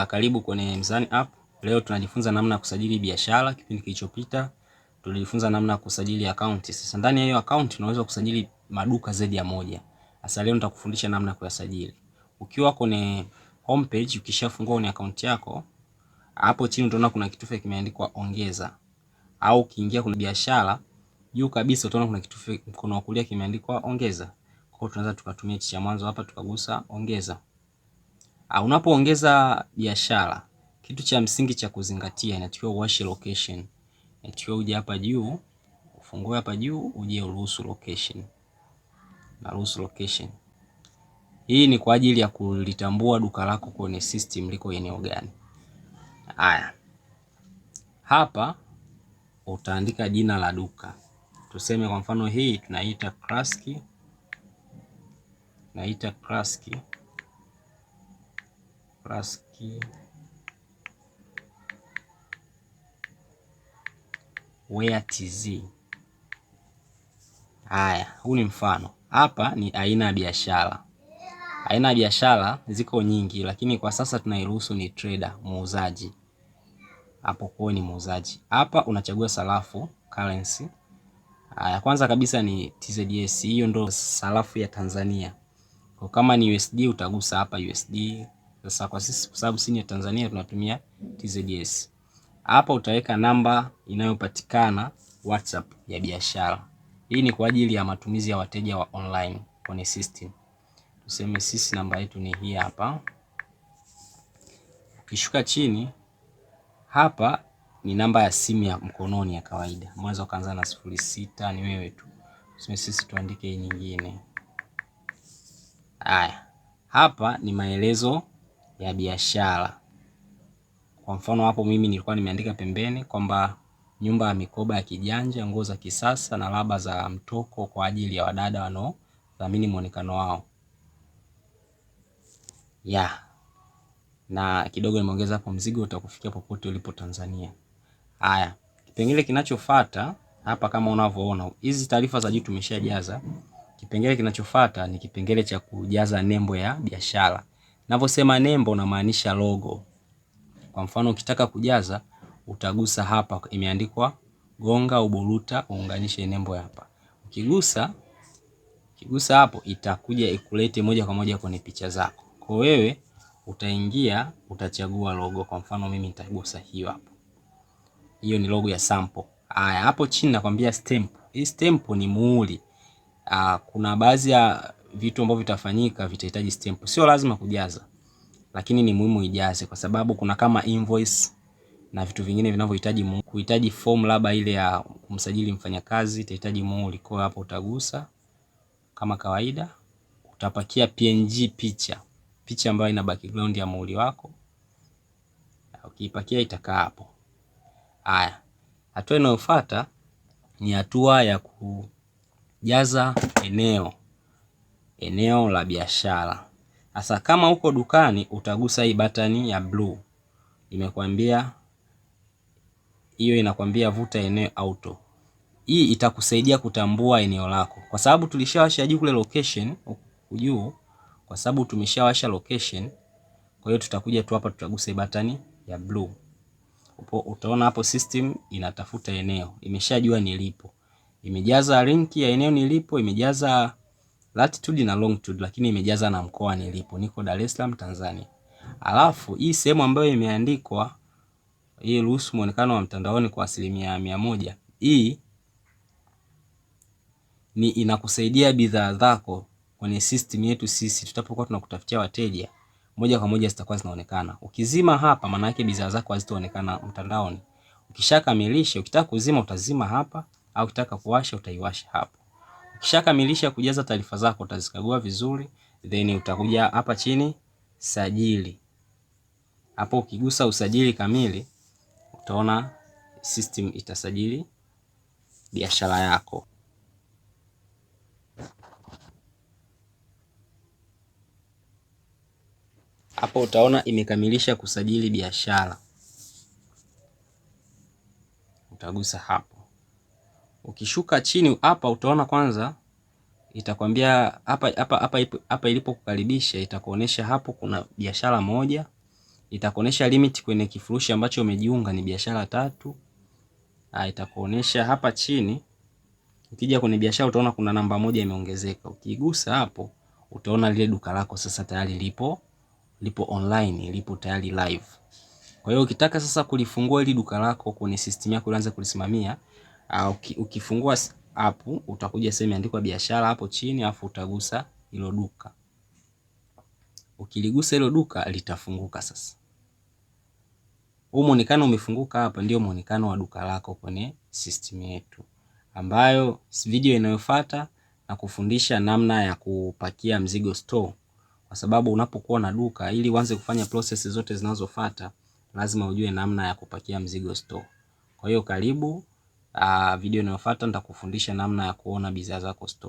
Karibu kwenye Mzani App. Leo tunajifunza namna ya kusajili biashara. Kipindi kilichopita tulijifunza namna ya kusajili account. Sasa ndani ya hiyo account unaweza kusajili maduka zaidi ya moja. Sasa leo nitakufundisha namna ya kuyasajili. Ukiwa kwenye homepage, ukishafungua kwenye account yako, hapo chini utaona kuna kitufe kimeandikwa ongeza. Au ukiingia kwenye biashara, juu kabisa utaona kuna kitufe mkono wa kulia kimeandikwa ongeza. Kwa hiyo tunaweza tukatumia cha mwanzo hapa tukagusa ongeza. Unapoongeza biashara, kitu cha msingi cha kuzingatia, inatakiwa uwashe location. Inatakiwa uje hapa juu, ufungue hapa juu, uje uruhusu location. Na ruhusu location. Hii ni kwa ajili ya kulitambua duka lako kwenye system liko eneo gani. Haya. Hapa utaandika jina la duka. Tuseme kwa mfano hii tunaita Kraski. Naita Kraski Wear TZ. Haya, huu ni mfano. Hapa ni aina ya biashara. Aina ya biashara ziko nyingi, lakini kwa sasa tunairuhusu ni trader, muuzaji. Hapo kwa ni muuzaji. Hapa unachagua sarafu, currency. Haya, kwanza kabisa ni TZS. Hiyo ndo sarafu ya Tanzania. Kwa kama ni USD utagusa hapa USD. Sasa kwa sisi kwa sababu sisi ni Tanzania tunatumia TZS. Hapa utaweka namba inayopatikana WhatsApp ya biashara. Hii ni kwa ajili ya matumizi ya wateja wa online kwenye system. Tuseme sisi namba yetu ni hii hapa. Ukishuka chini hapa ni namba ya simu ya mkononi ya kawaida. Mwanzo ukaanza na 06 ni wewe tu. Tuseme sisi tuandike hii nyingine. Haya. Hapa ni maelezo ya biashara. Kwa mfano hapo mimi nilikuwa nimeandika pembeni kwamba nyumba ya mikoba ya kijanja, nguo za kisasa na laba za mtoko kwa ajili ya wadada wanaodhamini muonekano wao. Na kidogo nimeongeza hapo mzigo utakufikia popote ulipo Tanzania. Haya, kipengele kinachofuata hapa kama unavyoona, hizi taarifa za juu tumeshajaza. Kipengele kinachofuata ni kipengele cha kujaza nembo ya biashara. Ninaposema nembo namaanisha logo. Kwa mfano ukitaka kujaza utagusa hapa imeandikwa gonga uburuta uunganishe nembo hapa. Ukigusa hapo itakuja ikulete moja kwa moja kwenye picha zako. Kwa wewe utaingia utachagua logo. Kwa mfano mimi nitagusa hiyo hapo. Hiyo ni logo ya sample. Haya, hapo chini nakwambia stamp. Hii stamp ni muhuri. Kuna baadhi ya vitu ambavyo vitafanyika vitahitaji stamp. Sio lazima kujaza, lakini ni muhimu ijaze kwa sababu kuna kama invoice na vitu vingine vinavyohitaji kuhitaji form labda ile ya kumsajili mfanyakazi itahitaji muhuri. Kwa hapo utagusa kama kawaida, utapakia PNG picha ambayo ina background ya muhuri wako. Ukiipakia itakaa hapo. Haya, hatua inayofuata ni hatua ya kujaza eneo la biashara. Sasa kama uko dukani utagusa hii button ya blue. Imekwambia hiyo inakwambia vuta eneo auto. Hii itakusaidia kutambua eneo lako. Kwa sababu tulishawasha juu kule location juu, kwa sababu tumeshawasha location, kwa hiyo tutakuja tu hapa tutagusa button ya blue. Utaona hapo system inatafuta eneo. Imeshajua nilipo. Imejaza link ya eneo nilipo, imejaza latitude na longitude, lakini imejaza na mkoa nilipo. Niko Dar es Salaam, Tanzania. Alafu hii sehemu ambayo imeandikwa hii ruhusu muonekano wa mtandaoni kwa 100%. Hii ni inakusaidia bidhaa zako kwenye system yetu sisi tutapokuwa tunakutafutia wateja moja kwa moja zitakuwa zinaonekana. Ukizima hapa maana yake bidhaa zako hazitaonekana mtandaoni. Ukishakamilisha, ukitaka kuzima utazima hapa au ukitaka kuwasha utaiwasha hapa. Ukishakamilisha kujaza taarifa zako utazikagua vizuri, then utakuja hapa chini sajili. Hapo ukigusa usajili kamili utaona system itasajili biashara yako. Hapo utaona imekamilisha kusajili biashara. Utagusa hapo. Ukishuka chini hapa utaona kwanza itakwambia hapa ilipo kukaribisha itakuonesha hapo kuna biashara moja, itakuonesha limit kwenye kifurushi ambacho umejiunga ni biashara 3. Itakuonesha hapa chini, ukija kwenye biashara utaona kuna namba 1 imeongezeka. Ukigusa hapo utaona lile duka lako sasa tayari lipo online, lipo tayari live. Kwa hiyo ukitaka sasa kulifungua ili duka lako kwenye system yako uanze kulisimamia, ukifungua app utakuja sehemu imeandikwa biashara hapo chini, afu utagusa hilo duka. Ukiligusa hilo duka litafunguka sasa. Huu muonekano umefunguka hapa ndio muonekano wa duka lako kwenye system yetu, ambayo video inayofuata na kufundisha namna ya kupakia mzigo store, kwa sababu unapokuwa na duka ili uanze kufanya process zote zinazofuata lazima ujue namna ya kupakia mzigo store. Kwa hiyo karibu video inayofuata nitakufundisha namna ya kuona bidhaa zako store.